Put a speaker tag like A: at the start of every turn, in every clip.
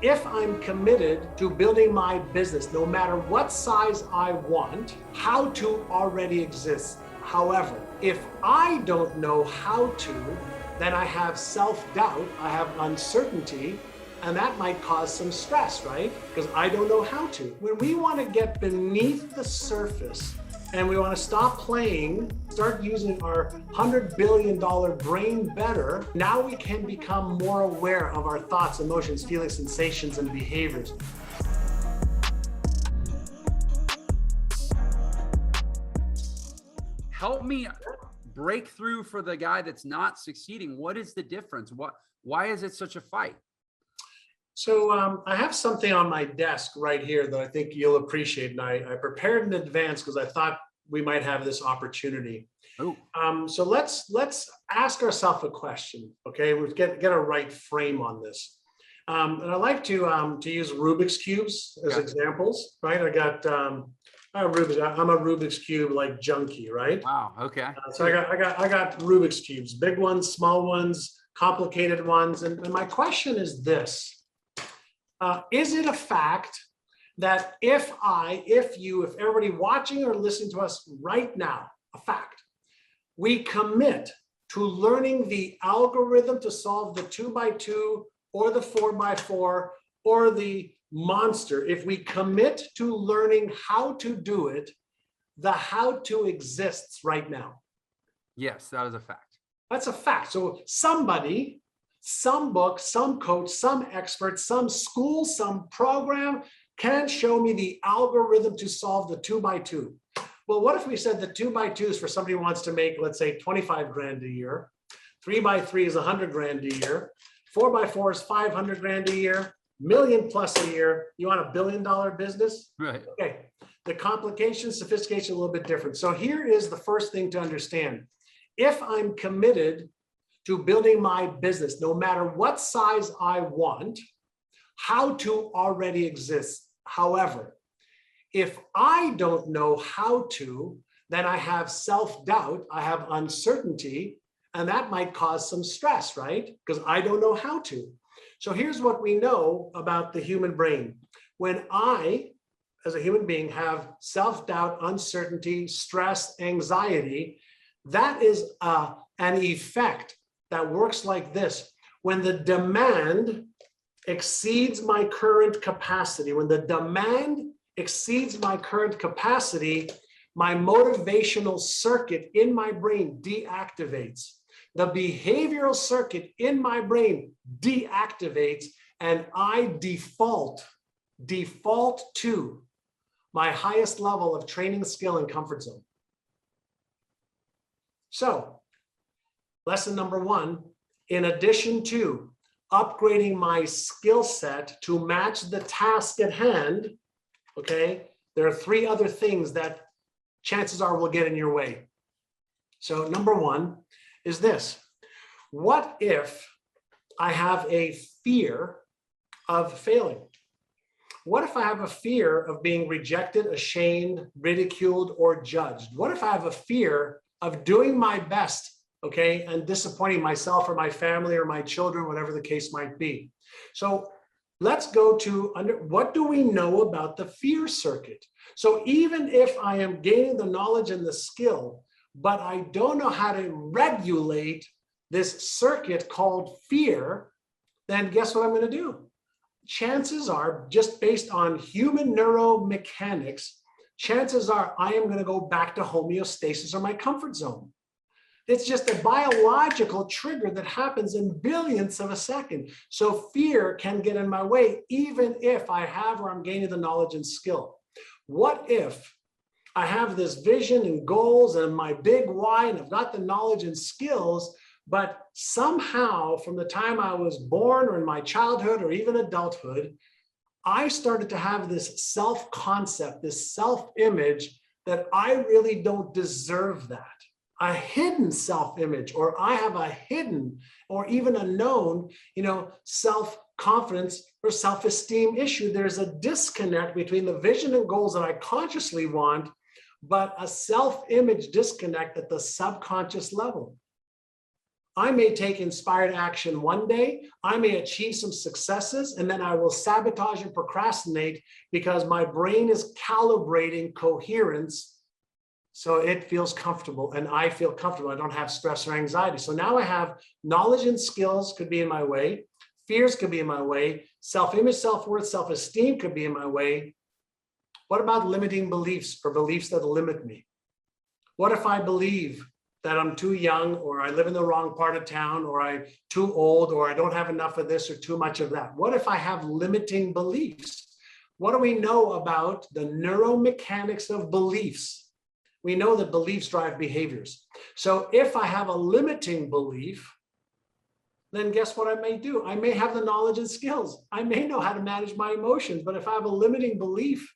A: If I'm committed to building my business, no matter what size I want, how to already exists. However, if I don't know how to, then I have self-doubt, I have uncertainty, and that might cause some stress, right? Because I don't know how to. When we want to get beneath the surface and we want to stop playing, start using our $100 billion brain better, now we can become more aware of our thoughts, emotions, feelings, sensations, and behaviors.
B: Help me break through for the guy that's not succeeding. What is the difference? Why is it such a fight?
A: So I have something on my desk right here that I think you'll appreciate. And I prepared in advance because I thought we might have this opportunity.
B: Oh,
A: So let's ask ourselves a question, okay? We get a right frame on this. And I like to use Rubik's Cubes as examples, right? I got I'm a Rubik's Cube like junkie, right?
B: wow. Okay.
A: So I got Rubik's Cubes, big ones, small ones, complicated ones. And my question is this. Is it a fact that if everybody watching or listening to us right now, a fact, we commit to learning the algorithm to solve the 2x2 or the 4x4 or the monster, if we commit to learning how to do it, the how to exists right now?
B: Yes, that is a fact.
A: That's a fact. So somebody, some book, some coach, some expert, some school, some program can show me the algorithm to solve the 2x2. Well, what if we said the 2x2 is for somebody who wants to make, let's say, 25 grand a year, 3x3 is 100 grand a year, 4x4 is 500 grand a year, million plus a year. You want $1 billion business?
B: Right.
A: Okay. The complication, sophistication, a little bit different. So here is the first thing to understand. If I'm committed to building my business, no matter what size I want, how to already exists. However, if I don't know how to, then I have self-doubt, I have uncertainty, and that might cause some stress, right? Because I don't know how to. So here's what we know about the human brain. When I, as a human being, have self-doubt, uncertainty, stress, anxiety, that is an effect that works like this. When the demand exceeds my current capacity, when the demand exceeds my current capacity, my motivational circuit in my brain deactivates. The behavioral circuit in my brain deactivates, and I default to my highest level of training, skill, and comfort zone. So, lesson number one, in addition to upgrading my skill set to match the task at hand, okay, there are three other things that chances are will get in your way. So number one is this. What if I have a fear of failing? What if I have a fear of being rejected, ashamed, ridiculed, or judged? What if I have a fear of doing my best, okay, and disappointing myself or my family or my children, whatever the case might be? So let's go to what do we know about the fear circuit? So even if I am gaining the knowledge and the skill, but I don't know how to regulate this circuit called fear, then guess what I'm going to do? Chances are, just based on human neuromechanics, chances are I am going to go back to homeostasis or my comfort zone. It's just a biological trigger that happens in billionths of a second. So fear can get in my way, even if I have or I'm gaining the knowledge and skill. What if I have this vision and goals and my big why, and I've got the knowledge and skills, but somehow from the time I was born or in my childhood or even adulthood, I started to have this self-concept, this self-image that I really don't deserve that. A hidden self-image, or I have a hidden or even a known, self-confidence or self-esteem issue. There's a disconnect between the vision and goals that I consciously want, but a self-image disconnect at the subconscious level. I may take inspired action one day, I may achieve some successes, and then I will sabotage and procrastinate because my brain is calibrating coherence so it feels comfortable and I feel comfortable. I don't have stress or anxiety. So now I have knowledge and skills could be in my way, fears could be in my way, self-image, self-worth, self-esteem could be in my way. What about limiting beliefs or beliefs that limit me? What if I believe that I'm too young, or I live in the wrong part of town, or I'm too old, or I don't have enough of this or too much of that? What if I have limiting beliefs? What do we know about the neuromechanics of beliefs? We know that beliefs drive behaviors. So if I have a limiting belief, then guess what I may do? I may have the knowledge and skills. I may know how to manage my emotions, but if I have a limiting belief,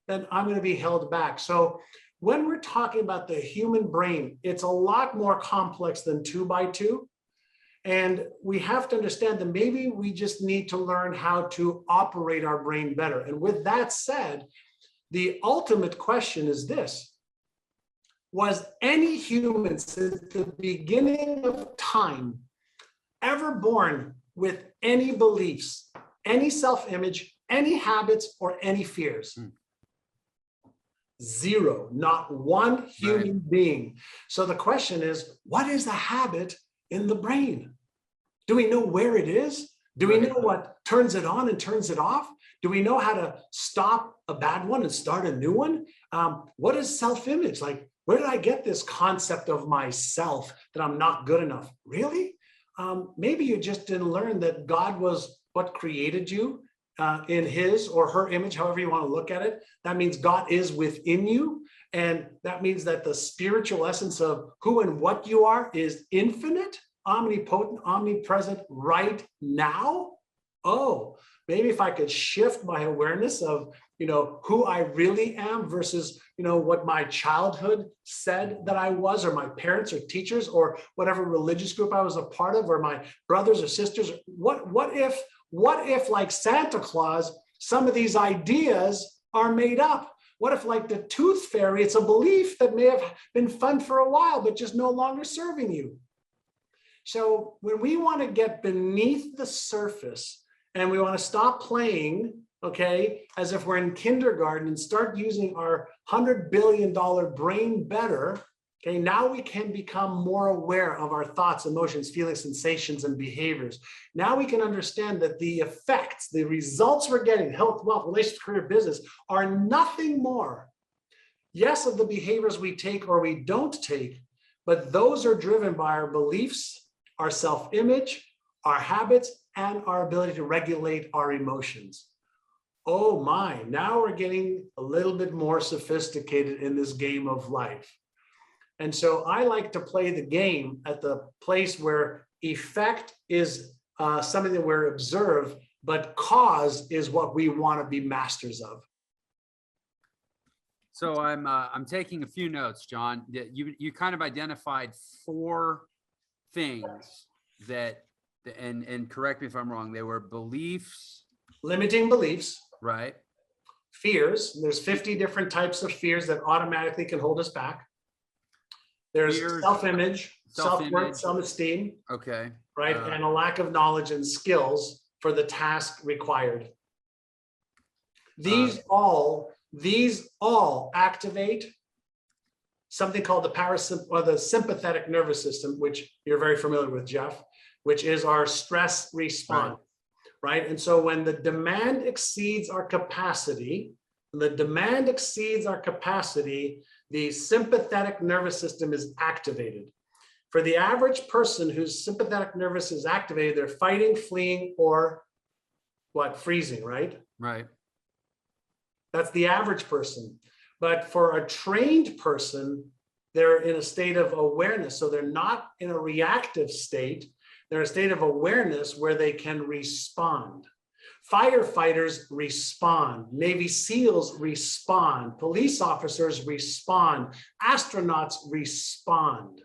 A: then I'm going to be held back. So when we're talking about the human brain, it's a lot more complex than 2 by 2. And we have to understand that maybe we just need to learn how to operate our brain better. And with that said, the ultimate question is this: was any human since the beginning of time ever born with any beliefs, any self-image, any habits, or any fears? Zero, not one human being. So the question is, what is the habit in the brain? Do we know where it is? Do we know what turns it on and turns it off? Do we know how to stop a bad one and start a new one? What is self-image? Like, where did I get this concept of myself that I'm not good enough? Really? Maybe you just didn't learn that God was what created you in his or her image, however you want to look at it. That means God is within you. And that means that the spiritual essence of who and what you are is infinite, omnipotent, omnipresent right now. Oh, maybe if I could shift my awareness of, who I really am versus, what my childhood said that I was, or my parents or teachers, or whatever religious group I was a part of, or my brothers or sisters. What if like Santa Claus, some of these ideas are made up? What if like the tooth fairy, it's a belief that may have been fun for a while, but just no longer serving you? So when we want to get beneath the surface and we want to stop playing, okay, as if we're in kindergarten and start using our $100 billion brain better, okay, now we can become more aware of our thoughts, emotions, feelings, sensations, and behaviors. Now we can understand that the effects, the results we're getting, health, wealth, relationships, career, business, are nothing more, yes, of the behaviors we take or we don't take, but those are driven by our beliefs, our self-image, our habits, and our ability to regulate our emotions. Oh my, now we're getting a little bit more sophisticated in this game of life. And so I like to play the game at the place where effect is something that we're observed, but cause is what we want to be masters of.
B: So I'm taking a few notes, John. You kind of identified 4 things that, and correct me if I'm wrong, they were beliefs,
A: limiting beliefs,
B: right?
A: Fears. There's 50 different types of fears that automatically can hold us back. There's self-image, self-worth, self-esteem.
B: Okay.
A: Right. And a lack of knowledge and skills for the task required. These all activate something called the sympathetic nervous system, which you're very familiar with, Jeff, which is our stress response. Right. And so when the demand exceeds our capacity, the sympathetic nervous system is activated. For the average person whose sympathetic nervous is activated, they're fighting, fleeing, or freezing, right?
B: Right.
A: That's the average person. But for a trained person, they're in a state of awareness. So they're not in a reactive state. They're in a state of awareness where they can respond. Firefighters respond, Navy SEALs respond, police officers respond, astronauts respond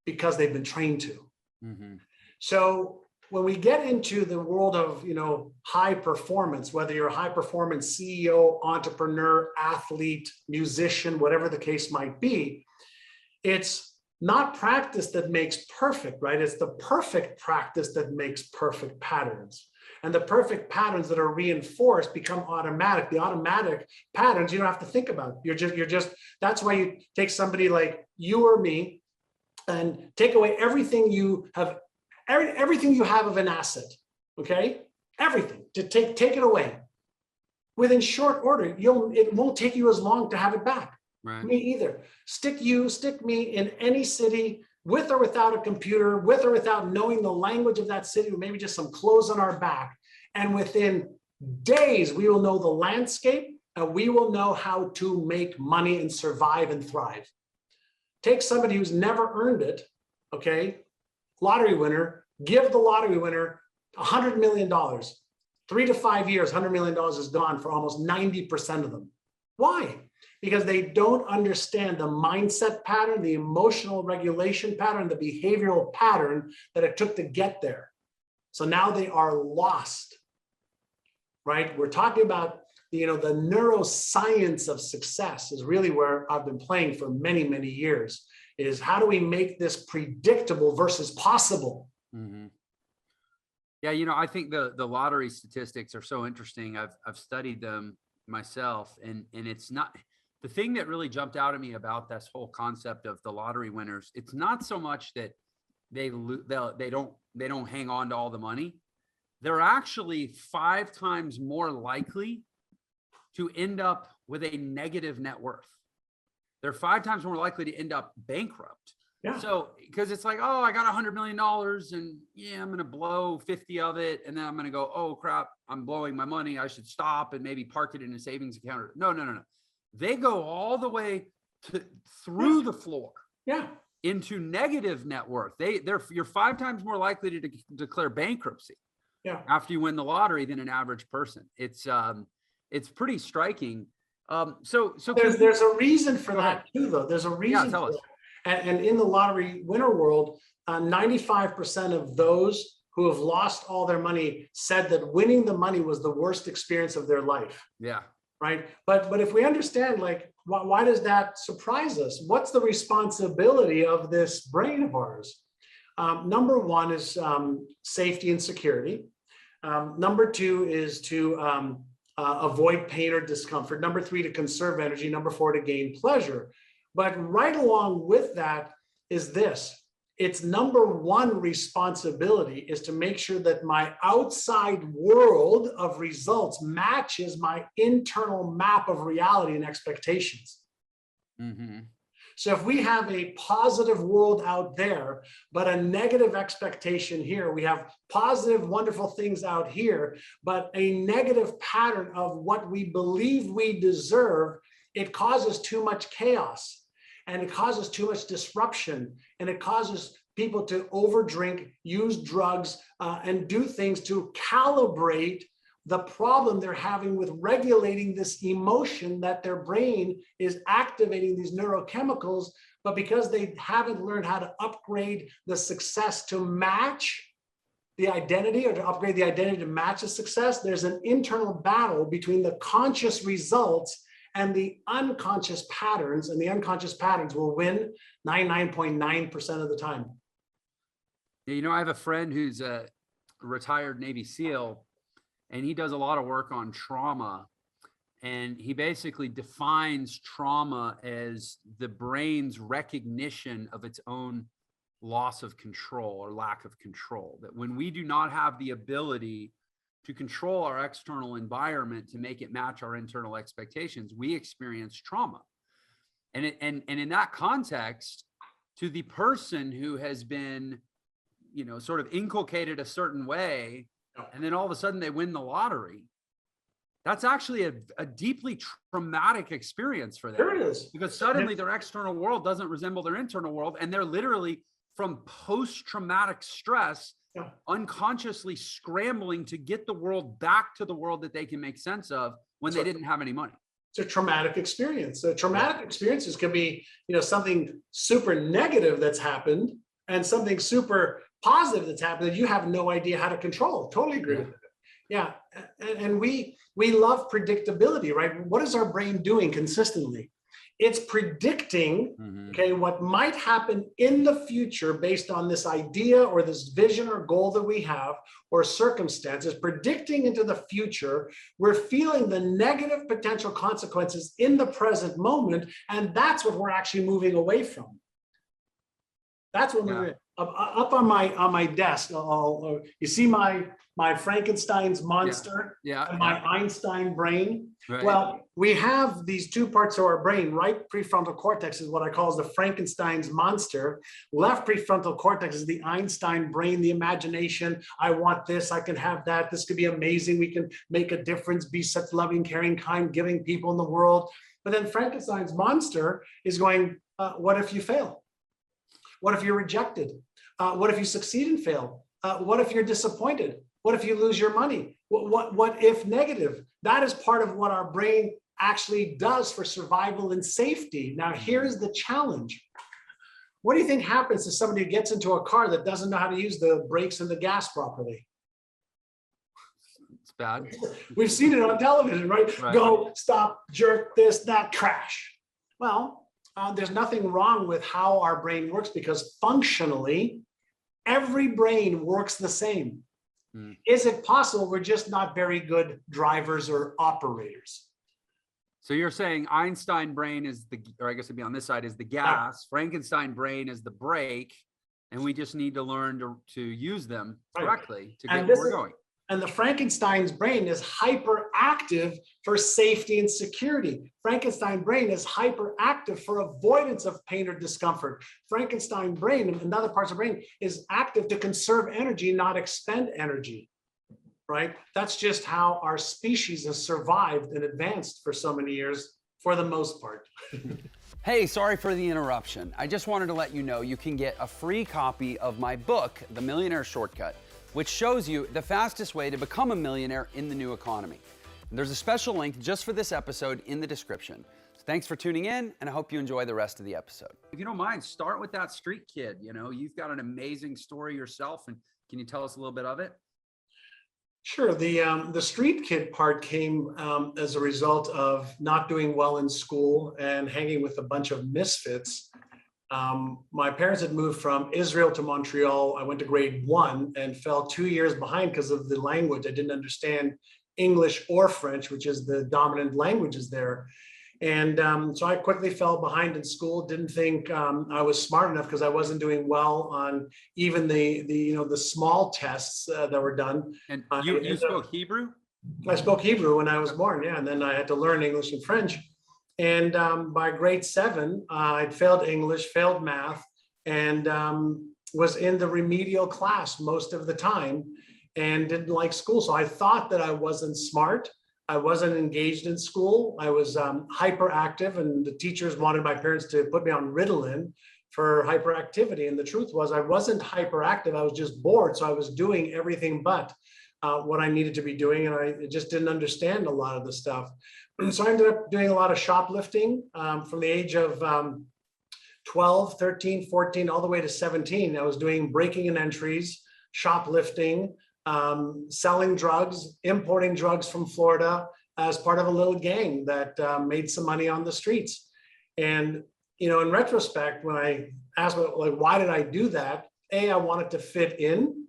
A: because they've been trained to. Mm-hmm. So when we get into the world of high performance, whether you're a high performance CEO, entrepreneur, athlete, musician, whatever the case might be, it's not practice that makes perfect, right? It's the perfect practice that makes perfect patterns. And the perfect patterns that are reinforced become automatic. The automatic patterns you don't have to think about. You're just, that's why you take somebody like you or me and take away everything you have, everything you have of an asset, okay? Everything, to take it away. Within short order, it won't take you as long to have it back.
B: Right.
A: Me either. Stick me in any city with or without a computer, with or without knowing the language of that city, or maybe just some clothes on our back. And within days, we will know the landscape and we will know how to make money and survive and thrive. Take somebody who's never earned it, okay? Lottery winner, give the lottery winner $100 million. 3 to 5 years, $100 million is gone for almost 90% of them. Why? Because they don't understand the mindset pattern, the emotional regulation pattern, the behavioral pattern that it took to get there. So now they are lost, right? We're talking about, the neuroscience of success is really where I've been playing for many, many years, is how do we make this predictable versus possible?
B: Mm-hmm. Yeah, I think the lottery statistics are so interesting. I've studied them myself, and it's not, the thing that really jumped out at me about this whole concept of the lottery winners, it's not so much that they don't hang on to all the money. They're actually 5 times more likely to end up with a negative net worth. They're 5 times more likely to end up bankrupt.
A: Yeah.
B: So, because it's like, oh, I got $100 million and yeah, I'm going to blow 50 of it. And then I'm going to go, oh crap, I'm blowing my money. I should stop and maybe park it in a savings account. No. They go all the way through the floor. Yeah. Into negative net worth. You're 5 times more likely to declare bankruptcy. Yeah. After you win the lottery than an average person. It's pretty striking. So
A: there's a reason for that too, though. There's a reason.
B: Yeah, tell us.
A: And in the lottery winner world, 95% of those who have lost all their money said that winning the money was the worst experience of their life.
B: Yeah.
A: Right. But if we understand, like, why does that surprise us? What's the responsibility of this brain of ours? Number one is safety and security. Number 2 is to avoid pain or discomfort. Number 3, to conserve energy. Number 4, to gain pleasure. But right along with that is this. Its number 1 responsibility is to make sure that my outside world of results matches my internal map of reality and expectations. Mm-hmm. So if we have a positive world out there, but a negative expectation here, we have positive, wonderful things out here, but a negative pattern of what we believe we deserve, it causes too much chaos. And it causes too much disruption, and it causes people to overdrink, use drugs, and do things to calibrate the problem they're having with regulating this emotion that their brain is activating these neurochemicals. But because they haven't learned how to upgrade the success to match the identity, or to upgrade the identity to match the success, there's an internal battle between the conscious results and the unconscious patterns, and the unconscious patterns will win 99.9% of the time.
B: I have a friend who's a retired Navy SEAL, and he does a lot of work on trauma. And he basically defines trauma as the brain's recognition of its own loss of control or lack of control. That when we do not have the ability to control our external environment to make it match our internal expectations, we experience trauma. And in that context, to the person who has been, sort of inculcated a certain way, and then all of a sudden they win the lottery, that's actually a deeply traumatic experience for them. There it is. Because suddenly their external world doesn't resemble their internal world, and they're literally, from post-traumatic stress, unconsciously scrambling to get the world back to the world that they can make sense of when they didn't have any money. It's a traumatic experience. So traumatic experiences can be, something super negative that's happened and something super positive that's happened that you have no idea how to control. Totally agree with it. Yeah. And we love predictability, right? What is our brain doing consistently?
A: It's predicting, okay, what might happen in the future based on this idea or this vision or goal that we have or circumstances, predicting into the future. We're feeling the negative potential consequences in the present moment, and that's what we're actually moving away from. That's what we're up on my desk. You see my Frankenstein's monster and my Einstein brain.
B: Right.
A: Well, we have these two parts of our brain. Right prefrontal cortex is what I call the Frankenstein's monster. Left prefrontal cortex is the Einstein brain, the imagination. I want this, I can have that. This could be amazing. We can make a difference, be such loving, caring, kind, giving people in the world. But then Frankenstein's monster is going, what if you fail? What if you're rejected? What if you succeed and fail? What if you're disappointed? What if you lose your money? What if negative? That is part of what our brain actually does for survival and safety. Now, here's the challenge. What do you think happens to somebody who gets into a car that doesn't know how to use the brakes and the gas properly?
B: It's bad.
A: We've seen it on television, right? Go, stop, jerk, this, that, crash. Well, there's nothing wrong with how our brain works because functionally, every brain works the same. Is it possible we're just not very good drivers or operators?
B: So you're saying Einstein brain is or I guess it'd be on this side, is the gas, Frankenstein brain is the brake, and we just need to learn to use them correctly to get where we're going.
A: And the Frankenstein's brain is hyperactive for safety and security. Frankenstein brain is hyperactive for avoidance of pain or discomfort. Frankenstein brain and other parts of the brain is active to conserve energy, not expend energy, right? That's just how our species has survived and advanced for so many years, for the most part.
C: Hey, sorry for the interruption. I just wanted to let you know you can get a free copy of my book, The Millionaire Shortcut, which shows you the fastest way to become a millionaire in the new economy. And there's a special link just for this episode in the description. So thanks for tuning in, and I hope you enjoy the rest of the episode.
B: If you don't mind, start with that street kid. You know, you've got an amazing story yourself, and can you tell us a little bit of it?
A: Sure. The street kid part came as a result of not doing well in school and hanging with a bunch of misfits. My parents had moved from Israel to Montreal. I went to grade 1 and fell 2 years behind because of the language. I didn't understand English or French, which is the dominant languages there. And so I quickly fell behind in school. Didn't think I was smart enough because I wasn't doing well on even the small tests that were done.
B: And you spoke Hebrew?
A: I spoke Hebrew when I was born, yeah. And then I had to learn English and French. And by grade 7, I'd failed English, failed math, and was in the remedial class most of the time and didn't like school. So I thought that I wasn't smart. I wasn't engaged in school. I was hyperactive, and the teachers wanted my parents to put me on Ritalin for hyperactivity. And the truth was I wasn't hyperactive. I was just bored. So I was doing everything but what I needed to be doing. And I just didn't understand a lot of the stuff. So I ended up doing a lot of shoplifting from the age of 12, 13, 14, all the way to 17. I was doing breaking and entries, shoplifting, selling drugs, importing drugs from Florida as part of a little gang that made some money on the streets. And, you know, in retrospect, when I asked, like, why did I do that? A, I wanted to fit in.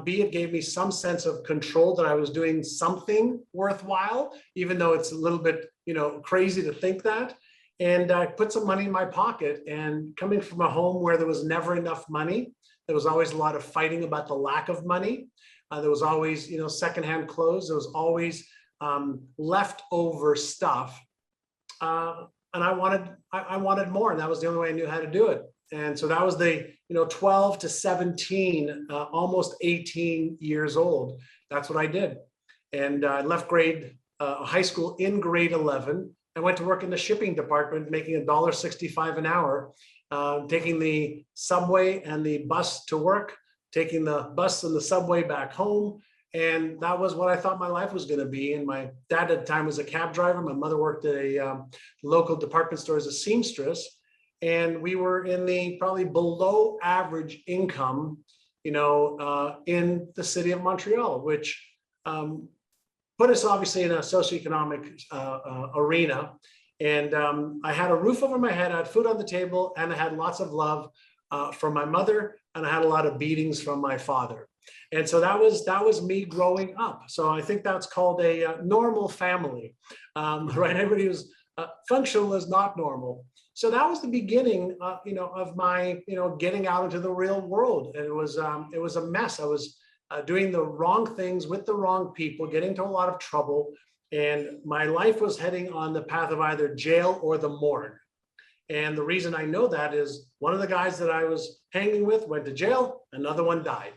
A: B, it gave me some sense of control that I was doing something worthwhile, even though it's a little bit, you know, crazy to think that. And I put some money in my pocket, and coming from a home where there was never enough money, there was always a lot of fighting about the lack of money. There was always, you know, secondhand clothes. There was always leftover stuff. And I wanted more, and that was the only way I knew how to do it. And so that was the, you know, 12 to 17, almost 18 years old. That's what I did. And I left high school in grade 11. I went to work in the shipping department, making $1.65 an hour, taking the subway and the bus to work, taking the bus and the subway back home. And that was what I thought my life was going to be. And my dad at the time was a cab driver. My mother worked at a local department store as a seamstress. And we were in the probably below average income, you know, in the city of Montreal, which put us obviously in a socioeconomic arena. And I had a roof over my head, I had food on the table, and I had lots of love from my mother, and I had a lot of beatings from my father. And so that was me growing up. So I think that's called a normal family, right? Everybody who's functional is not normal. So that was the beginning, of my, getting out into the real world. And it was a mess. I was doing the wrong things with the wrong people, getting into a lot of trouble. And my life was heading on the path of either jail or the morgue. And the reason I know that is one of the guys that I was hanging with went to jail, another one died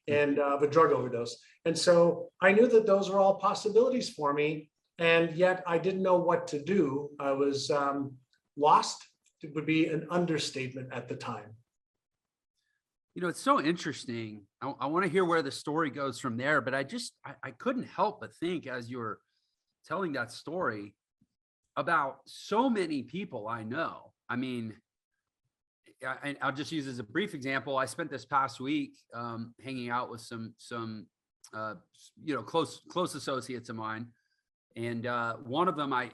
A: and of a drug overdose. And so I knew that those were all possibilities for me. And yet I didn't know what to do. I was lost. It would be an understatement at the time.
B: It's so interesting. I want to hear where the story goes from there, but I couldn't help but think as you were telling that story about so many people I know. I mean, I'll just use as a brief example. I spent this past week hanging out with some close associates of mine, and one of them I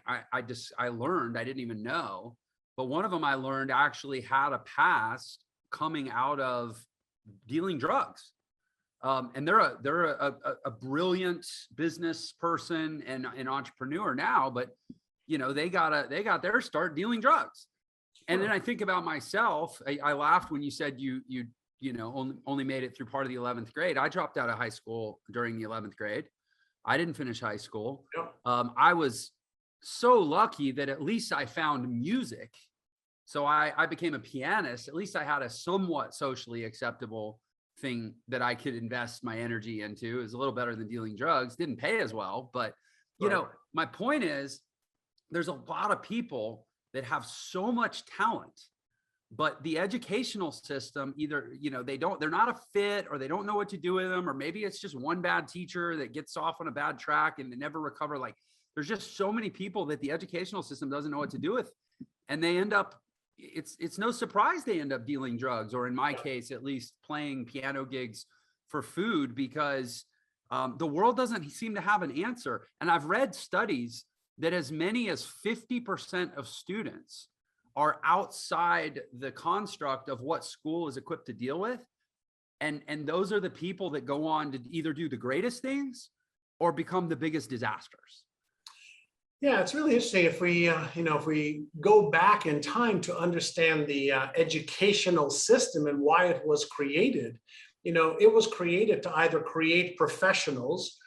B: learned, I didn't even know, but one of them I learned actually had a past coming out of dealing drugs. And they're a brilliant business person and an entrepreneur now, but they got their start dealing drugs. And then I think about myself. I laughed when you said you only made it through part of the 11th grade. I dropped out of high school during the 11th grade. I didn't finish high school.
A: Yeah.
B: I was so lucky that at least I found music. So I became a pianist. At least I had a somewhat socially acceptable thing that I could invest my energy into. It was a little better than dealing drugs. Didn't pay as well, but my point is there's a lot of people that have so much talent, but the educational system either, they're not a fit, or they don't know what to do with them, or maybe it's just one bad teacher that gets off on a bad track and they never recover. Like, there's just so many people that the educational system doesn't know what to do with, and they end up, it's no surprise they end up dealing drugs, or in my case, at least playing piano gigs for food, because the world doesn't seem to have an answer. And I've read studies that as many as 50% of students are outside the construct of what school is equipped to deal with. And those are the people that go on to either do the greatest things or become the biggest disasters.
A: Yeah, it's really interesting if we go back in time to understand the educational system and why it was created. It was created to either create professionals,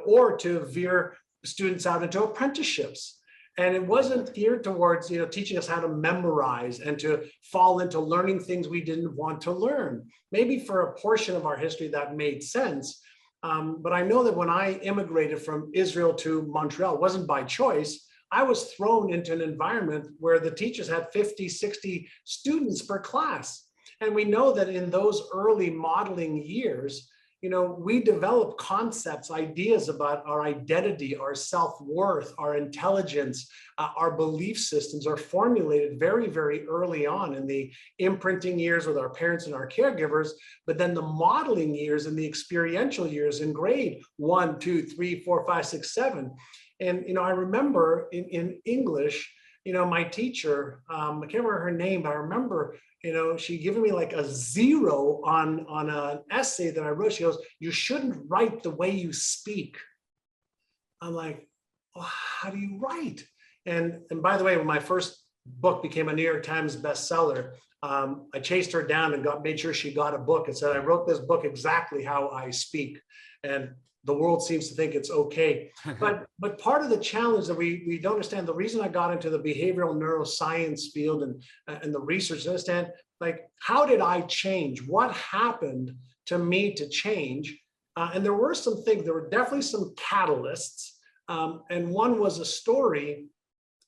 A: or to veer students out into apprenticeships. And it wasn't geared towards, teaching us how to memorize and to fall into learning things we didn't want to learn. Maybe for a portion of our history that made sense. But I know that when I immigrated from Israel to Montreal, it wasn't by choice. I was thrown into an environment where the teachers had 50, 60 students per class. And we know that in those early modeling years, we develop concepts, ideas about our identity, our self-worth, our intelligence, our belief systems are formulated very, very early on in the imprinting years with our parents and our caregivers. But then the modeling years and the experiential years in grade 1, 2, 3, 4, 5, 6, 7. And, I remember in English, my teacher, I can't remember her name, but I remember, she given me like a 0 on an essay that I wrote. She goes, "You shouldn't write the way you speak." I'm like, well, how do you write? And by the way, when my first book became a New York Times bestseller, I chased her down and made sure she got a book and said, "I wrote this book exactly how I speak." And the world seems to think it's okay. But part of the challenge that we don't understand, the reason I got into the behavioral neuroscience field and the research to understand, like, how did I change? What happened to me to change? And there were some things, there were definitely some catalysts. And one was a story.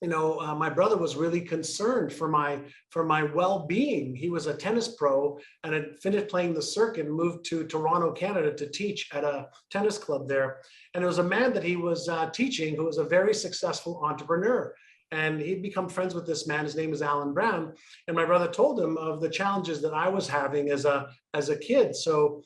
A: My brother was really concerned for my well-being. He was a tennis pro and had finished playing the circuit and moved to Toronto, Canada to teach at a tennis club there. And it was a man that he was teaching who was a very successful entrepreneur. And he'd become friends with this man. His name is Alan Brown. And my brother told him of the challenges that I was having as a kid. So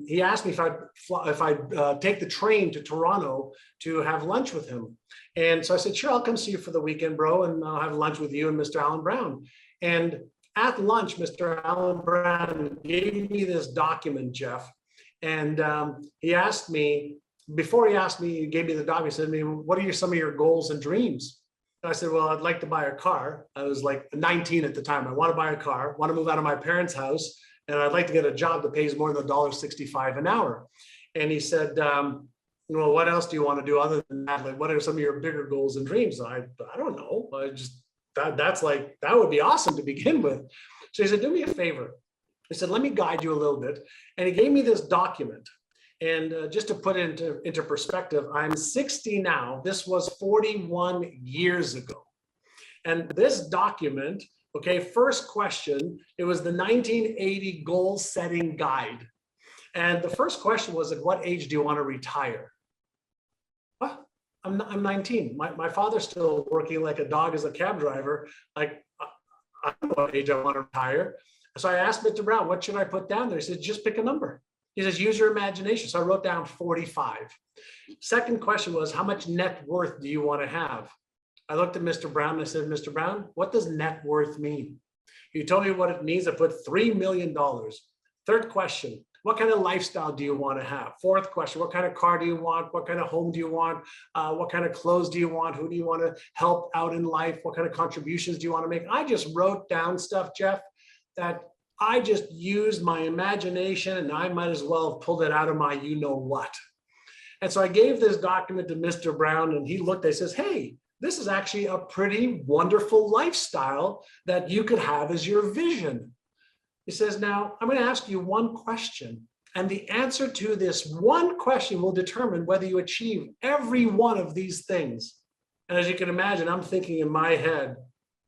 A: he asked me if I'd take the train to Toronto to have lunch with him. And so I said, sure, I'll come see you for the weekend, bro, and I'll have lunch with you and Mr. Alan Brown. And at lunch, Mr. Alan Brown gave me this document, Jeff. And he asked me, before he gave me the document, he said to me, what are some of your goals and dreams? And I said, well, I'd like to buy a car. I was like 19 at the time. I want to buy a car, want to move out of my parents' house, and I'd like to get a job that pays more than $1.65 an hour. And he said, well, what else do you want to do other than that? Like, what are some of your bigger goals and dreams? I don't know. That would be awesome to begin with. So he said, do me a favor. He said, let me guide you a little bit. And he gave me this document. And just to put it into perspective, I'm 60 now. This was 41 years ago. And this document, okay, first question, it was the 1980 goal setting guide. And the first question was, at what age do you want to retire? Well, I'm 19. My father's still working like a dog as a cab driver. Like, I don't know what age I want to retire. So I asked Mr. Brown, what should I put down there? He said, just pick a number. He says, use your imagination. So I wrote down 45. Second question was, how much net worth do you want to have? I looked at Mr. Brown and I said, Mr. Brown, what does net worth mean? He told me what it means. I put $3 million. Third question, what kind of lifestyle do you want to have? Fourth question, what kind of car do you want? What kind of home do you want? What kind of clothes do you want? Who do you want to help out in life? What kind of contributions do you want to make? I just wrote down stuff, Jeff, that I just used my imagination, and I might as well have pulled it out of my you-know-what. And so I gave this document to Mr. Brown, and he looked, and says, hey, this is actually a pretty wonderful lifestyle that you could have as your vision. He says, now I'm going to ask you one question, and the answer to this one question will determine whether you achieve every one of these things. And as you can imagine, I'm thinking in my head,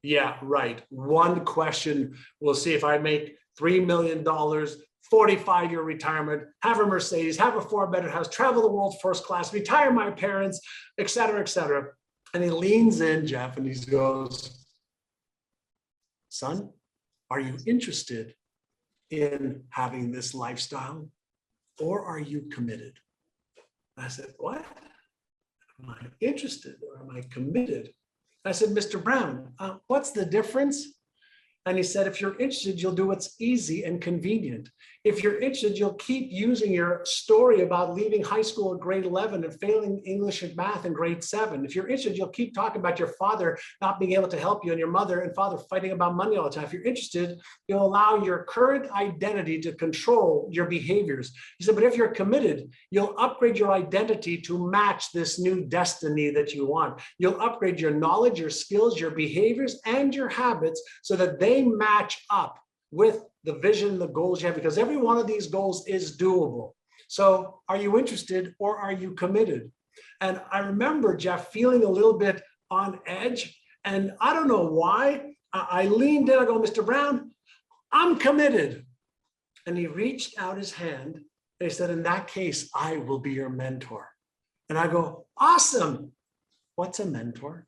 A: yeah, right. One question, we'll see if I make $3 million, 45-year retirement, have a Mercedes, have a 4-bedroom house, travel the world first class, retire my parents, et cetera, et cetera. And he leans in, Jeff, and he goes, son, are you interested in having this lifestyle, or are you committed? I said, what? Am I interested or am I committed? I said, Mr. Brown, what's the difference? And he said, if you're interested, you'll do what's easy and convenient. If you're interested, you'll keep using your story about leaving high school at grade 11 and failing English and math in grade 7. If you're interested, you'll keep talking about your father not being able to help you and your mother and father fighting about money all the time. If you're interested, you'll allow your current identity to control your behaviors. He said, but if you're committed, you'll upgrade your identity to match this new destiny that you want. You'll upgrade your knowledge, your skills, your behaviors, and your habits so that they match up with the vision, the goals you have, because every one of these goals is doable. So are you interested or are you committed? And I remember, Jeff, feeling a little bit on edge. And I don't know why. I leaned in, I go, Mr. Brown, I'm committed. And he reached out his hand and he said, in that case, I will be your mentor. And I go, awesome. What's a mentor?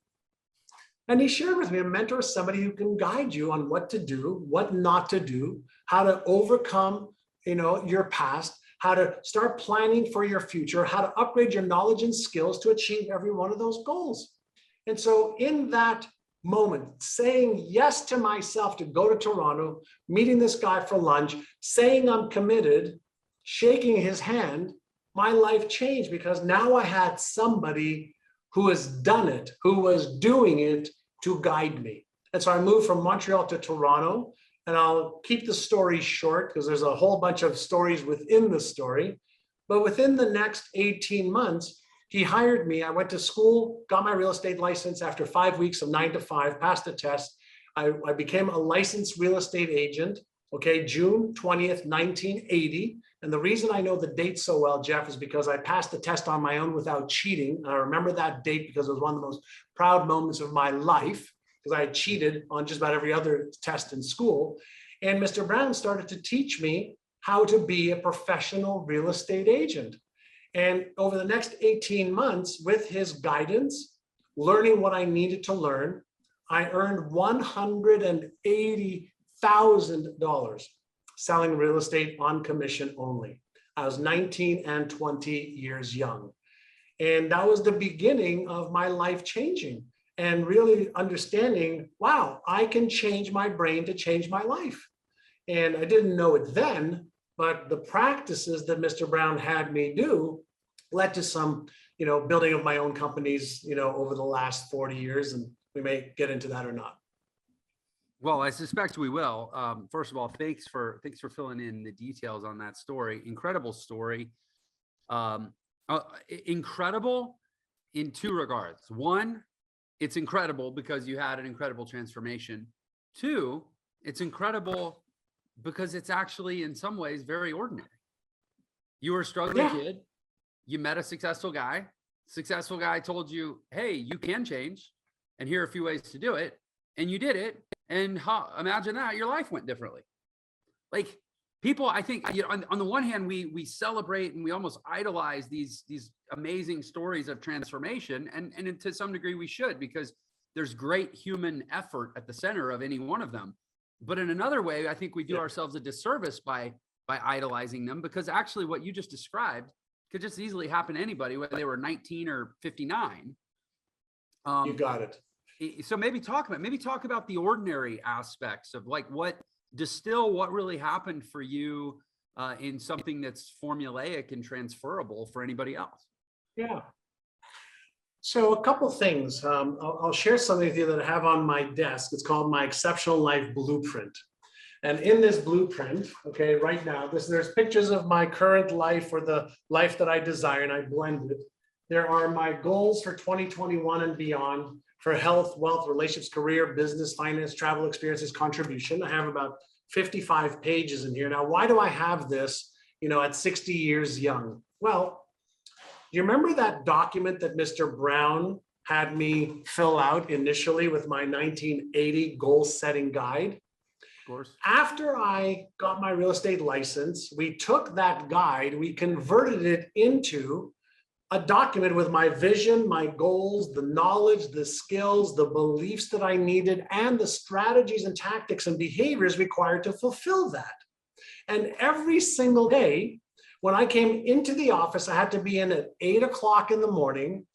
A: And he shared with me, a mentor is somebody who can guide you on what to do, what not to do, how to overcome, your past, how to start planning for your future, how to upgrade your knowledge and skills to achieve every one of those goals. And so in that moment, saying yes to myself to go to Toronto, meeting this guy for lunch, saying I'm committed, shaking his hand, my life changed because now I had somebody who has done it, who was doing it to guide me. And so I moved from Montreal to Toronto, and I'll keep the story short because there's a whole bunch of stories within the story. But within the next 18 months, he hired me. I went to school, got my real estate license after 5 weeks of 9 to 5, passed the test. I became a licensed real estate agent, June 20th, 1980. And the reason I know the date so well, Jeff, is because I passed the test on my own without cheating. And I remember that date because it was one of the most proud moments of my life, because I had cheated on just about every other test in school. And Mr. Brown started to teach me how to be a professional real estate agent. And over the next 18 months, with his guidance, learning what I needed to learn, I earned $180,000 selling real estate on commission only. I was 19 and 20 years young. And that was the beginning of my life changing and really understanding, wow, I can change my brain to change my life. And I didn't know it then, but the practices that Mr. Brown had me do led to some, building of my own companies, over the last 40 years. And we may get into that or not.
B: Well, I suspect we will. First of all, thanks for filling in the details on that story. Incredible story. Incredible in two regards. One, it's incredible because you had an incredible transformation. Two, it's incredible because it's actually in some ways very ordinary. You were a struggling kid. You met a successful guy. Successful guy told you, hey, you can change, and here are a few ways to do it. And you did it. And imagine that your life went differently. Like people, I think, on the one hand, we celebrate and we almost idolize these amazing stories of transformation. And to some degree we should, because there's great human effort at the center of any one of them. But in another way, I think we do ourselves a disservice by idolizing them, because actually what you just described could just easily happen to anybody, whether they were 19 or 59.
A: You got it.
B: So maybe talk about the ordinary aspects of like what really happened for you in something that's formulaic and transferable for anybody else.
A: Yeah. So a couple things. I'll share something with you that I have on my desk. It's called my Exceptional Life Blueprint. And in this blueprint, okay, right now, there's pictures of my current life or the life that I desire, and I blend it. There are my goals for 2021 and beyond for health, wealth, relationships, career, business, finance, travel, experiences, contribution. I have about 55 pages in here. Now, why do I have this, at 60 years young? Well, you remember that document that Mr. Brown had me fill out initially with my 1980 goal setting guide?
B: Of course.
A: After I got my real estate license, we took that guide, we converted it into a document with my vision, my goals, the knowledge, the skills, the beliefs that I needed, and the strategies and tactics and behaviors required to fulfill that. And every single day, when I came into the office, I had to be in at 8 o'clock in the morning.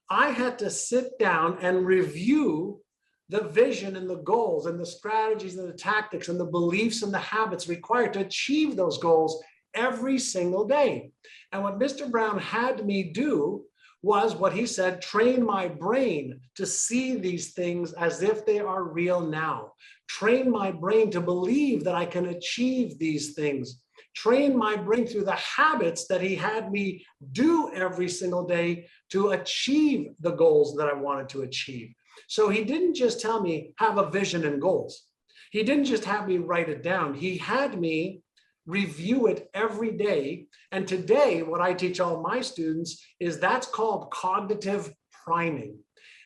A: I had to sit down and review the vision and the goals and the strategies and the tactics and the beliefs and the habits required to achieve those goals every single day. And what Mr. Brown had me do was what he said, train my brain to see these things as if they are real now. Train my brain to believe that I can achieve these things. Train my brain through the habits that he had me do every single day to achieve the goals that I wanted to achieve. So he didn't just tell me, have a vision and goals. He didn't just have me write it down. He had me review it every day. And today, what I teach all my students is that's called cognitive priming.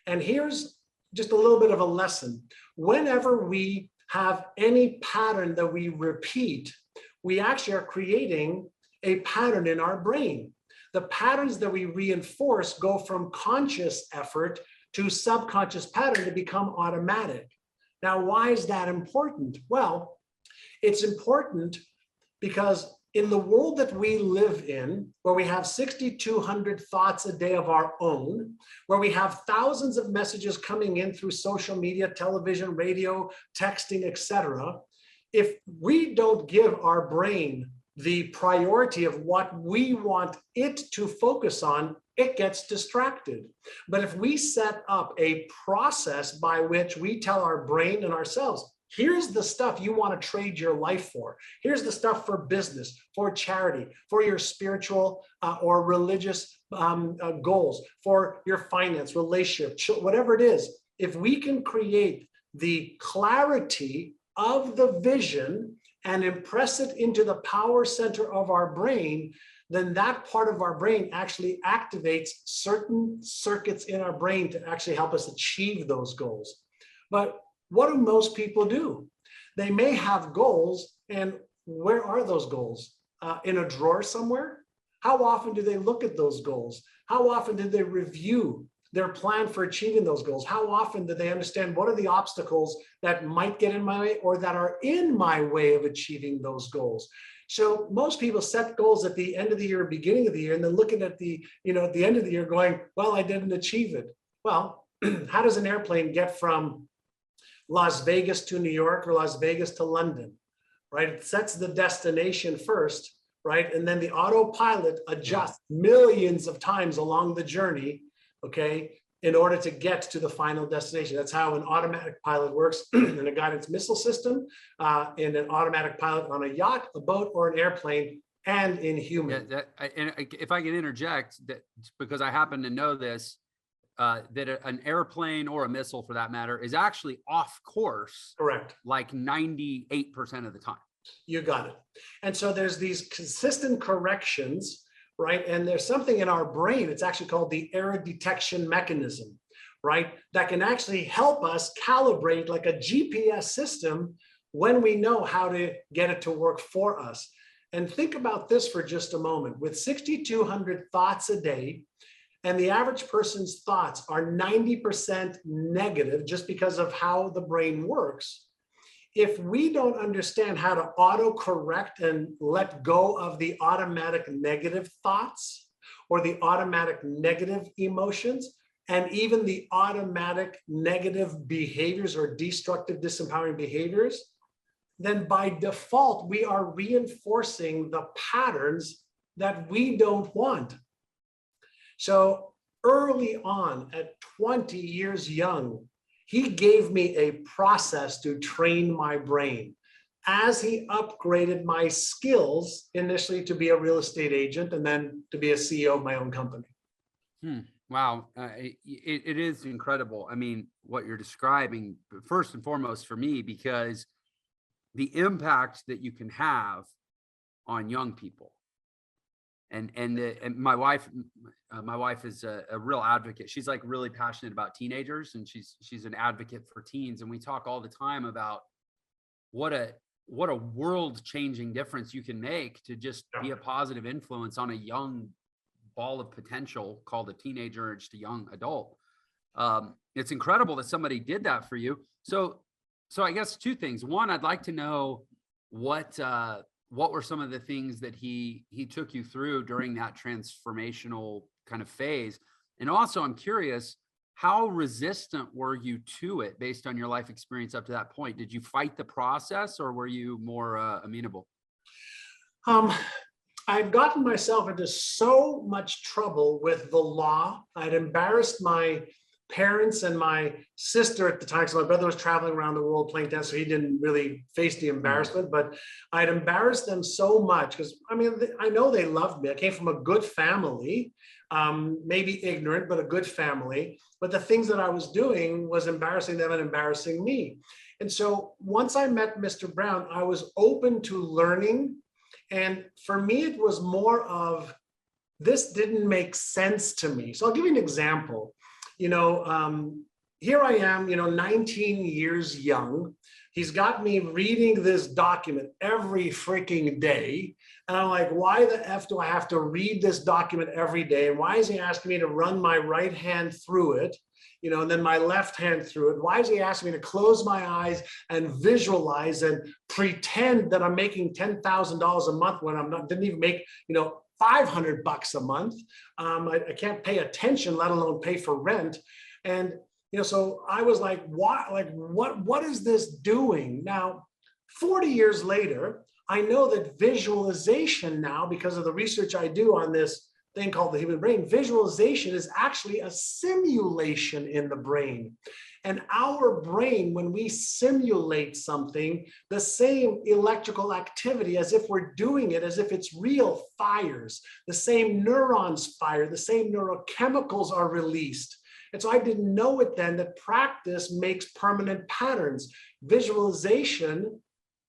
A: And here's just a little bit of a lesson. Whenever we have any pattern that we repeat, we actually are creating a pattern in our brain. The patterns that we reinforce go from conscious effort to subconscious pattern to become automatic. Now, why is that important? Well, it's important because in the world that we live in, where we have 6,200 thoughts a day of our own, where we have thousands of messages coming in through social media, television, radio, texting, etc., if we don't give our brain the priority of what we want it to focus on, it gets distracted. But if we set up a process by which we tell our brain and ourselves, here's the stuff you want to trade your life for. Here's the stuff for business, for charity, for your spiritual or religious goals, for your finance, relationship, whatever it is. If we can create the clarity of the vision and impress it into the power center of our brain, then that part of our brain actually activates certain circuits in our brain to actually help us achieve those goals. But what do most people do? They may have goals, and where are those goals? In a drawer somewhere? How often do they look at those goals? How often do they review their plan for achieving those goals? How often do they understand what are the obstacles that might get in my way or that are in my way of achieving those goals? So most people set goals at the end of the year, beginning of the year, and then looking at the, at the end of the year going, well, I didn't achieve it. Well, how does an airplane get from Las Vegas to New York or Las Vegas to London, right? It sets the destination first, right? And then the autopilot adjusts millions of times along the journey, okay, in order to get to the final destination. That's how an automatic pilot works in a guidance missile system, in an automatic pilot on a yacht, a boat, or an airplane, and in human.
B: Yeah, if I can interject, that because I happen to know this, that an airplane or a missile, for that matter, is actually off course.
A: Correct.
B: Like 98% of the time.
A: You got it. And so there's these consistent corrections, right? And there's something in our brain, it's actually called the error detection mechanism, right? That can actually help us calibrate like a GPS system when we know how to get it to work for us. And think about this for just a moment. With 6,200 thoughts a day, and the average person's thoughts are 90% negative just because of how the brain works. If we don't understand how to auto-correct and let go of the automatic negative thoughts or the automatic negative emotions, and even the automatic negative behaviors or destructive, disempowering behaviors, then by default, we are reinforcing the patterns that we don't want. So early on, at 20 years young, he gave me a process to train my brain as he upgraded my skills, initially to be a real estate agent and then to be a CEO of my own company.
B: Wow. It is incredible. I mean, what you're describing, first and foremost for me, because the impact that you can have on young people. And my wife is a real advocate. She's like really passionate about teenagers, and she's an advocate for teens. And we talk all the time about what a world-changing difference you can make to just be a positive influence on a young ball of potential called a teenager or just a young adult. It's incredible that somebody did that for you. So I guess two things. One, I'd like to know what were some of the things that he took you through during that transformational kind of phase? And also, I'm curious, how resistant were you to it based on your life experience up to that point? Did you fight the process, or were you more amenable?
A: I'd gotten myself into so much trouble with the law. I'd embarrassed my parents and my sister at the time. So my brother was traveling around the world playing tennis, so he didn't really face the embarrassment, but I'd embarrassed them so much because, I mean, I know they loved me. I came from a good family, maybe ignorant, but a good family. But the things that I was doing was embarrassing them and embarrassing me. And so once I met Mr. Brown, I was open to learning. And for me, it was more of, this didn't make sense to me. So I'll give you an example. Here I am, 19 years young. He's got me reading this document every freaking day. And I'm like, why the F do I have to read this document every day? And why is he asking me to run my right hand through it, and then my left hand through it? Why is he asking me to close my eyes and visualize and pretend that I'm making $10,000 a month when I'm not, didn't even make, $500 a month. I can't pay attention, let alone pay for rent. And, so I was like, what is this doing? Now, 40 years later, I know that visualization now, because of the research I do on this thing called the human brain, visualization is actually a simulation in the brain. And our brain, when we simulate something, the same electrical activity as if we're doing it, as if it's real, fires. The same neurons fire, the same neurochemicals are released. And so I didn't know it then that practice makes permanent patterns. Visualization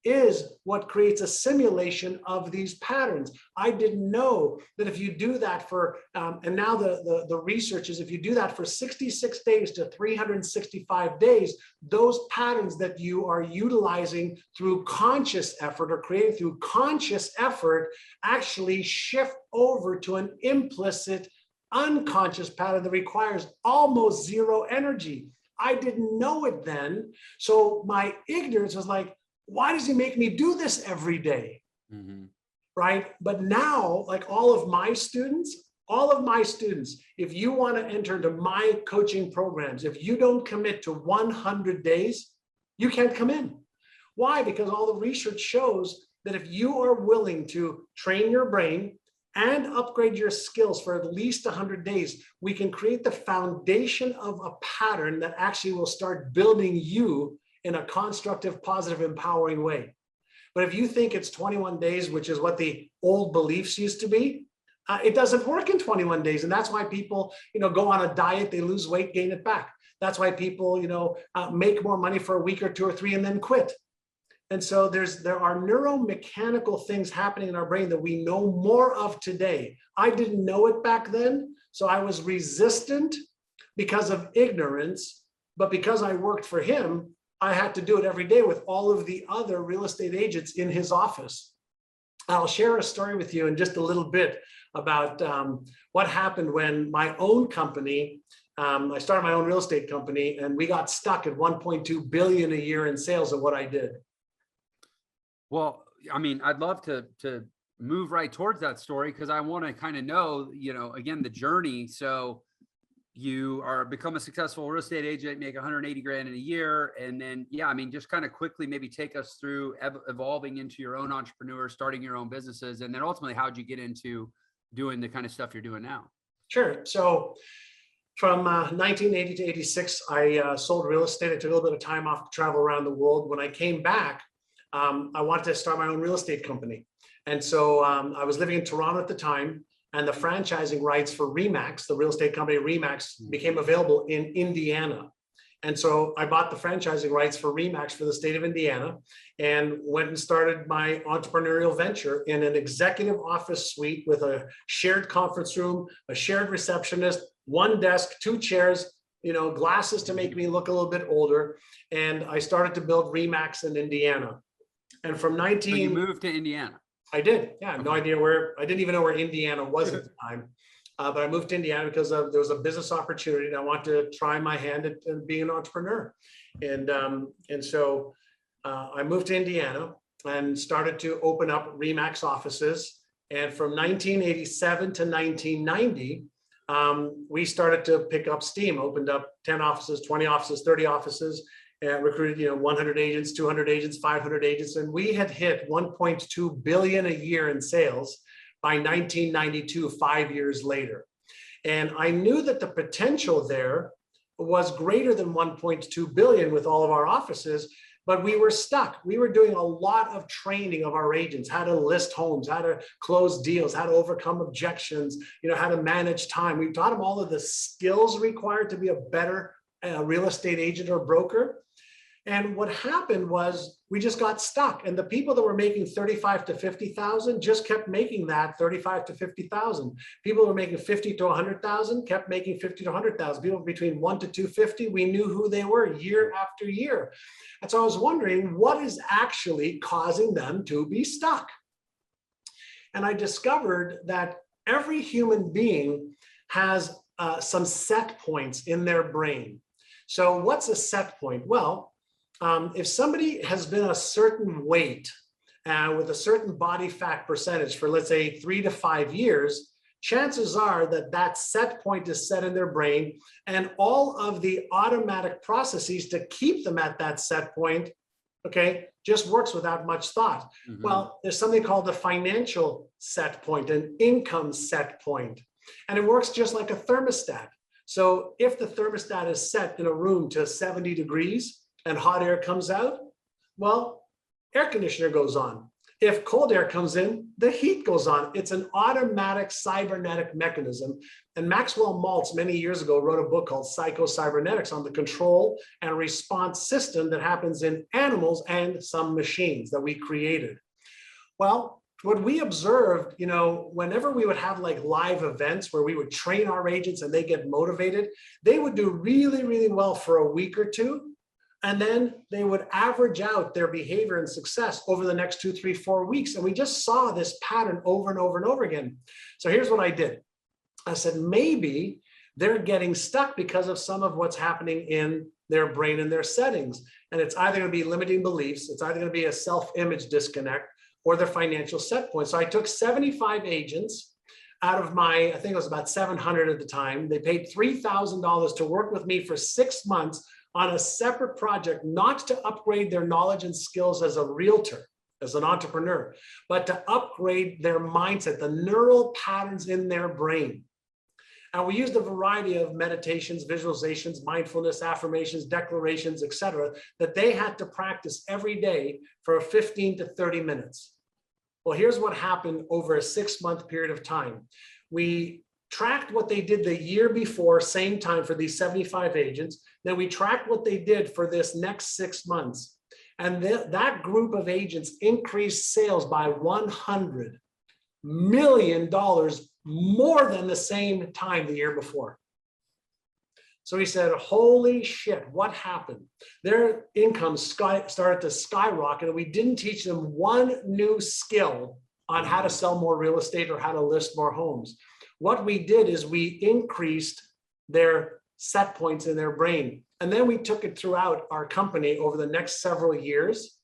A: is what creates a simulation of these patterns. I didn't know that if you do that for, and now the research is, if you do that for 66 days to 365 days, those patterns that you are utilizing through conscious effort or creating through conscious effort actually shift over to an implicit unconscious pattern that requires almost zero energy. I didn't know it then. So my ignorance was like, why does he make me do this every day?
B: Mm-hmm.
A: Right? But now, like all of my students, if you want to enter into my coaching programs, if you don't commit to 100 days, you can't come in. Why? Because all the research shows that if you are willing to train your brain and upgrade your skills for at least 100 days, we can create the foundation of a pattern that actually will start building you in a constructive, positive, empowering way. But if you think it's 21 days, which is what the old beliefs used to be, it doesn't work in 21 days. And that's why people, go on a diet, they lose weight, gain it back. That's why people, make more money for a week or 2 or 3 and then quit. And so there are neuromechanical things happening in our brain that we know more of today. I didn't know it back then, so I was resistant because of ignorance, but because I worked for him, I had to do it every day with all of the other real estate agents in his office. I'll share a story with you in just a little bit about what happened when my own company, I started my own real estate company, and we got stuck at 1.2 billion a year in sales of what I did.
B: Well, I mean, I'd love to move right towards that story because I want to kind of know, again, the journey. So you become a successful real estate agent, make 180 grand in a year. And then, just kind of quickly maybe take us through evolving into your own entrepreneur, starting your own businesses. And then ultimately, how'd you get into doing the kind of stuff you're doing now?
A: Sure. So from 1980 to 86, I sold real estate. I took a little bit of time off to travel around the world. When I came back, I wanted to start my own real estate company. And so I was living in Toronto at the time, and the franchising rights for Remax, the real estate company Remax, became available in Indiana. And so I bought the franchising rights for Remax for the state of Indiana and went and started my entrepreneurial venture in an executive office suite with a shared conference room, a shared receptionist, 1 desk, 2 chairs, glasses to make me look a little bit older. And I started to build Remax in Indiana. And from
B: So you moved to Indiana?
A: I did. Yeah, no idea where. I didn't even know where Indiana was at the time. But I moved to Indiana because there was a business opportunity, and I wanted to try my hand at being an entrepreneur. And so I moved to Indiana and started to open up Remax offices. And from 1987 to 1990, we started to pick up steam. Opened up 10 offices, 20 offices, 30 offices. Recruited, 100 agents, 200 agents, 500 agents, and we had hit 1.2 billion a year in sales by 1992, 5 years later. And I knew that the potential there was greater than 1.2 billion with all of our offices, but we were stuck. We were doing a lot of training of our agents, how to list homes, how to close deals, how to overcome objections, how to manage time. We taught them all of the skills required to be a better real estate agent or broker. And what happened was we just got stuck, and the people that were making 35 to 50,000 just kept making that 35 to 50,000. People who were making 50 to 100,000 kept making 50 to 100,000. People between 1 to 250, we knew who they were year after year. And so I was wondering what is actually causing them to be stuck. And I discovered that every human being has some set points in their brain. So what's a set point? Well, if somebody has been a certain weight with a certain body fat percentage for, let's say, 3 to 5 years, chances are that that set point is set in their brain, and all of the automatic processes to keep them at that set point, just works without much thought. Mm-hmm. Well, there's something called the financial set point, an income set point, and it works just like a thermostat. So if the thermostat is set in a room to 70 degrees and hot air comes out, well, air conditioner goes on. If cold air comes in, the heat goes on. It's an automatic cybernetic mechanism. And Maxwell Maltz many years ago wrote a book called Psycho-Cybernetics on the control and response system that happens in animals and some machines that we created. Well, what we observed, whenever we would have like live events where we would train our agents and they get motivated, they would do really, really well for a week or two. And then they would average out their behavior and success over the next 2, 3, 4 weeks. And we just saw this pattern over and over and over again. So here's what I did. I said, maybe they're getting stuck because of some of what's happening in their brain and their settings. And it's either going to be limiting beliefs, it's either going to be a self-image disconnect, or their financial set point. So I took 75 agents out of my, I think it was about 700 at the time. They paid $3,000 to work with me for 6 months on a separate project, not to upgrade their knowledge and skills as a realtor, as an entrepreneur, but to upgrade their mindset, the neural patterns in their brain. And we used a variety of meditations, visualizations, mindfulness, affirmations, declarations, etc., that they had to practice every day for 15 to 30 minutes. Well, here's what happened over a 6-month period of time. We tracked what they did the year before, same time for these 75 agents. Then we tracked what they did for this next 6 months. And that group of agents increased sales by $100 million more than the same time the year before. So he said, holy shit, what happened? Their income started to skyrocket, and we didn't teach them one new skill on how to sell more real estate or how to list more homes. What we did is we increased their set points in their brain. And then we took it throughout our company over the next several years.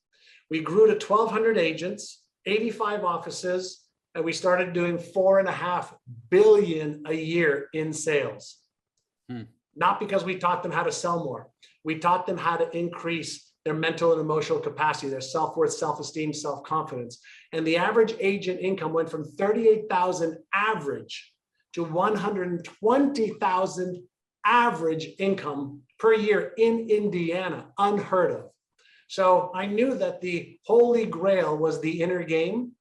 A: We grew to 1,200 agents, 85 offices, and we started doing $4.5 billion a year in sales. Not because we taught them how to sell more. We taught them how to increase their mental and emotional capacity, their self-worth, self-esteem, self-confidence. And the average agent income went from $38,000 average to $120,000 average income per year in Indiana, unheard of. So I knew that the holy grail was the inner game.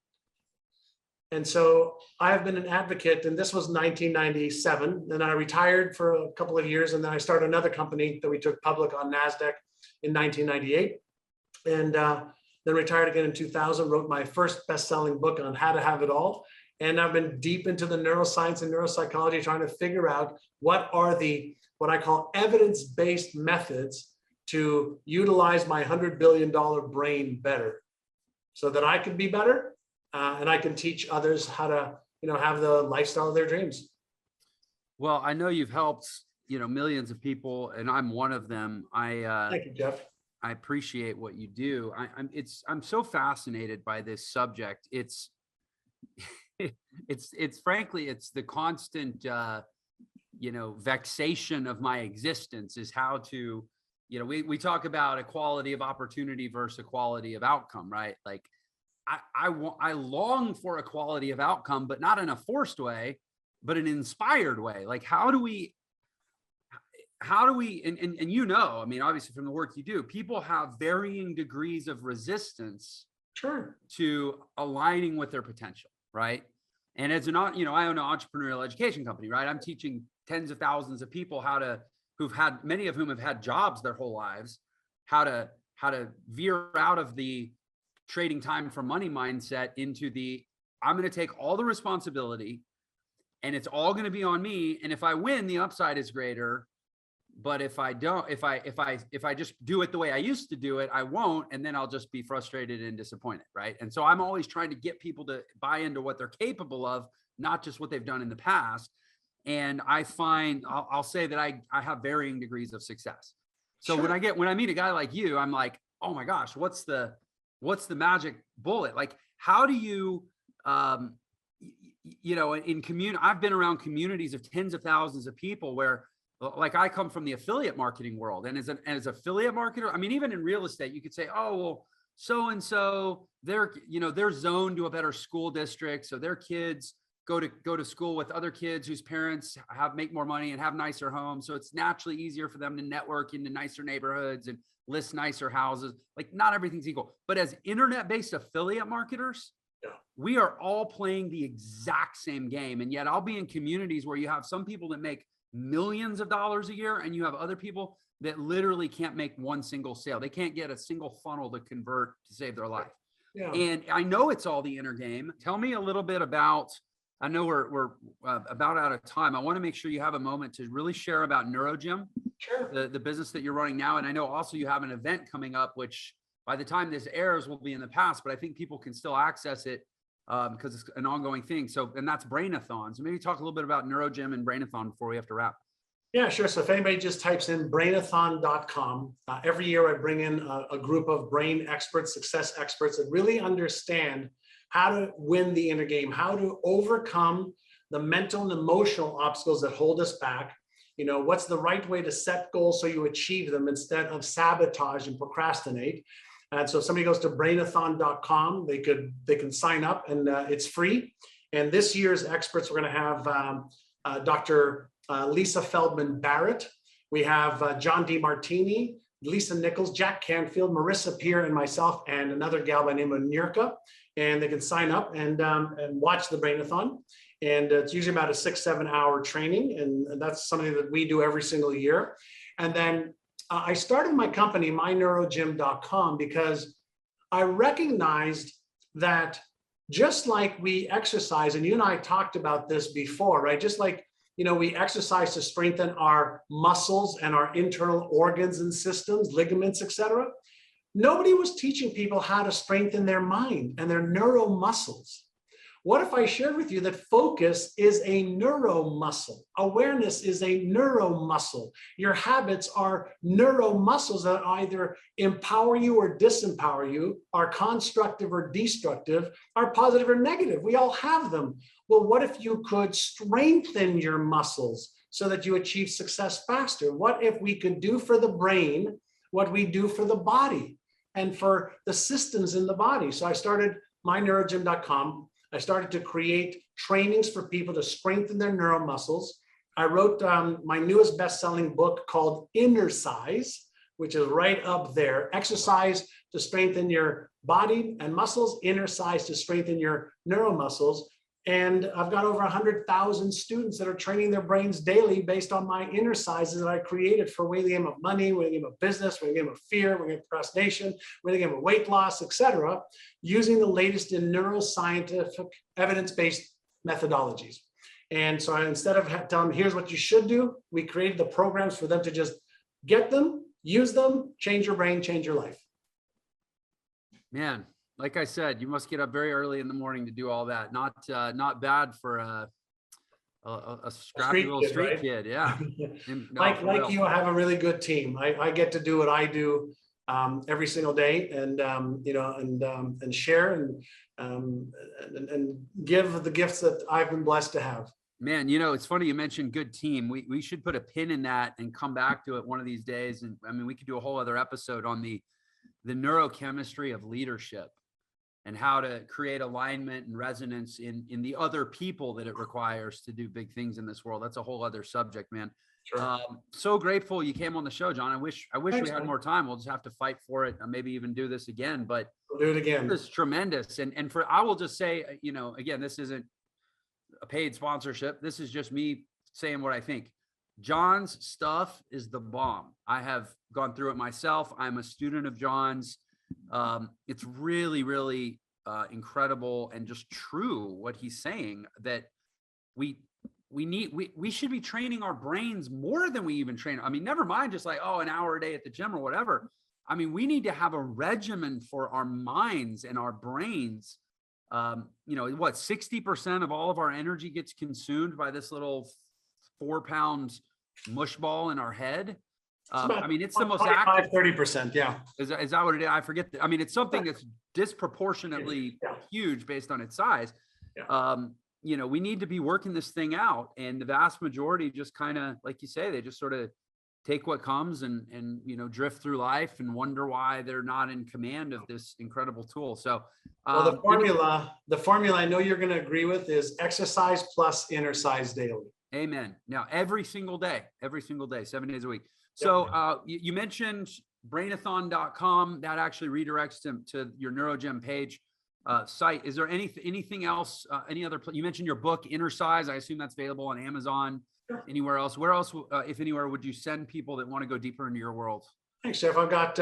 A: And so I have been an advocate, and this was 1997. Then I retired for a couple of years, and then I started another company that we took public on NASDAQ in 1998. And then retired again in 2000, wrote my first best-selling book on how to have it all. And I've been deep into the neuroscience and neuropsychology, trying to figure out what are what I call evidence-based methods to utilize my $100 billion brain better so that I could be better. And I can teach others how to, have the lifestyle of their dreams.
B: Well, I know you've helped, millions of people, and I'm one of them.
A: Thank you, Jeff.
B: I appreciate what you do. I'm so fascinated by this subject. It's frankly, it's the constant, vexation of my existence is how to, we talk about equality of opportunity versus equality of outcome, right? Like, I long for equality of outcome, but not in a forced way, but an inspired way. Like, how do we, and obviously from the work you do, people have varying degrees of resistance to aligning with their potential, right? And as I own an entrepreneurial education company, right? I'm teaching tens of thousands of people many of whom have had jobs their whole lives, how to veer out of the trading time for money mindset into I'm going to take all the responsibility and it's all going to be on me. And if I win, the upside is greater. But if I don't, if I just do it the way I used to do it, I won't. And then I'll just be frustrated and disappointed. Right. And so I'm always trying to get people to buy into what they're capable of, not just what they've done in the past. And I find, I'll say that I have varying degrees of success. So when I meet a guy like you, I'm like, oh my gosh, what's the magic bullet? Like, how do you, I've been around communities of tens of thousands of people where, like, I come from the affiliate marketing world, and as an affiliate marketer, even in real estate, you could say, oh, well, so-and-so, they're zoned to a better school district. So their kids go to school with other kids whose parents make more money and have nicer homes. So it's naturally easier for them to network into nicer neighborhoods and list nicer houses. Like, not everything's equal, but as internet-based affiliate marketers, we are all playing the exact same game. And yet I'll be in communities where you have some people that make millions of dollars a year, and you have other people that literally can't make one single sale. They can't get a single funnel to convert to save their life. Yeah. And I know it's all the inner game. Tell me a little bit about, I know we're about out of time. I want to make sure you have a moment to really share about NeuroGym, the business that you're running now. And I know also you have an event coming up, which by the time this airs will be in the past, but I think people can still access it because it's an ongoing thing. So, and that's Brainathon. So maybe talk a little bit about NeuroGym and Brainathon before we have to wrap.
A: Yeah, sure. So if anybody just types in brainathon.com, every year I bring in a group of brain experts, success experts that really understand how to win the inner game, how to overcome the mental and emotional obstacles that hold us back. You know, what's the right way to set goals so you achieve them instead of sabotage and procrastinate. And so if somebody goes to brainathon.com, they can sign up, and it's free. And this year's experts, we're going to have Dr. Lisa Feldman Barrett. We have John DeMartini, Lisa Nichols, Jack Canfield, Marissa Peer, and myself, and another gal by the name of Nirka. And they can sign up and watch the Brainathon. And it's usually about a 6-7 hour training. And that's something that we do every single year. And then I started my company, myneurogym.com, because I recognized that just like we exercise, and you and I talked about this before, right? Just like, you know, we exercise to strengthen our muscles and our internal organs and systems, ligaments, etc. Nobody was teaching people how to strengthen their mind and their neuromuscles. What if I shared with you that focus is a neuromuscle? Awareness is a neuromuscle. Your habits are neuromuscles that either empower you or disempower you, are constructive or destructive, are positive or negative. We all have them. Well, what if you could strengthen your muscles so that you achieve success faster? What if we could do for the brain what we do for the body and for the systems in the body? So I started myneurogym.com. I started to create trainings for people to strengthen their neuromuscles. I wrote my newest best-selling book called Inner Size, which is right up there. Exercise to strengthen your body and muscles, inner size to strengthen your neuromuscles. And I've got over 100,000 students that are training their brains daily based on my inner sizes that I created for winning the game of money, winning the game of business, winning the game of fear, winning the game of procrastination, winning the game of weight loss, etc., using the latest in neuroscientific evidence-based methodologies. And so instead of telling them, here's what you should do, we created the programs for them to just get them, use them, change your brain, change your life.
B: Man, like I said, you must get up very early in the morning to do all that. Not bad for a scrappy little street kid. Yeah.
A: like you, I have a really good team. I get to do what I do every single day, and and share and give the gifts that I've been blessed to have.
B: Man, you know, it's funny you mentioned good team. We should put a pin in that and come back to it one of these days. And I mean, we could do a whole other episode on the neurochemistry of leadership and how to create alignment and resonance in the other people that it requires to do big things in this world. That's a whole other subject, man.
A: Sure.
B: So grateful you came on the show, John. I wish
A: Thanks,
B: we had more time. We'll just have to fight for it, and maybe even do this again. But
A: we'll do it again.
B: This is tremendous. And I will just say, you know, again, this isn't a paid sponsorship. This is just me saying what I think. John's stuff is the bomb. I have gone through it myself. I'm a student of John's. It's really, really incredible and just true what he's saying, that we should be training our brains more than we even train. I mean, never mind just like, an hour a day at the gym or whatever. I mean, we need to have a regimen for our minds and our brains. 60% of all of our energy gets consumed by this little 4-pound mush ball in our head. I mean, it's the most active.
A: 30%. Yeah.
B: Is that what it is? I forget. I mean, it's something that's disproportionately huge based on its size.
A: Yeah.
B: We need to be working this thing out, and the vast majority just kind of, like you say, they just sort of take what comes and drift through life and wonder why they're not in command of this incredible tool. So,
A: the formula I know you're going to agree with is exercise plus inner size daily.
B: Amen. Now, every single day, 7 days a week. So you mentioned brainathon.com. That actually redirects to your NeuroGym page site. Is there anything else, any other, you mentioned your book, Inner Size. I assume that's available on Amazon, anywhere else. Where else, if anywhere, would you send people that want to go deeper into your world?
A: Thanks, Jeff. I've got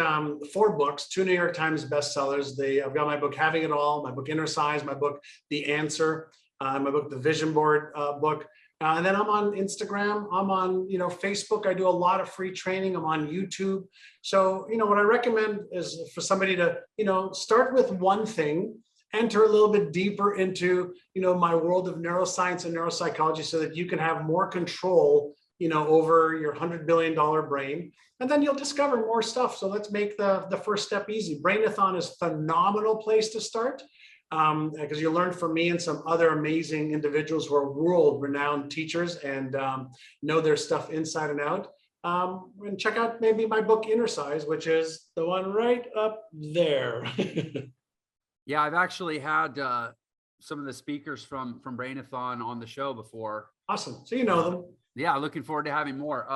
A: 4 books, 2 New York Times bestsellers. I've got my book, Having It All, my book, Inner Size, my book, The Answer, my book, The Vision Board book. And then I'm on Instagram, I'm on, Facebook. I do a lot of free training. I'm on YouTube. So, what I recommend is for somebody to, start with one thing enter a little bit deeper into, my world of neuroscience and neuropsychology so that you can have more control, over your $100 billion brain. And then you'll discover more stuff. So let's make the first step easy. Brainathon is a phenomenal place to start, because you learn from me and some other amazing individuals who are world-renowned teachers and know their stuff inside and out. And check out maybe my book, Inner Size, which is the one right up there.
B: Yeah, I've actually had some of the speakers from Brainathon on the show before.
A: Awesome. So you know them.
B: Yeah, looking forward to having more.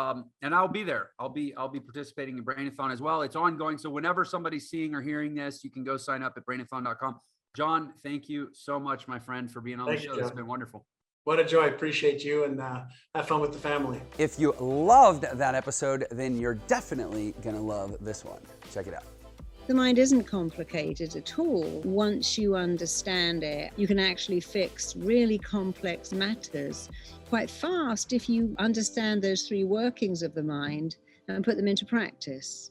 B: And I'll be there. I'll be participating in Brainathon as well. It's ongoing. So whenever somebody's seeing or hearing this, you can go sign up at brainathon.com. John, thank you so much, my friend, for being on the show. It's been wonderful.
A: What a joy. Appreciate you, and have fun with the family.
C: If you loved that episode, then you're definitely going to love this one. Check it out.
D: The mind isn't complicated at all. Once you understand it, you can actually fix really complex matters quite fast if you understand those three workings of the mind and put them into practice.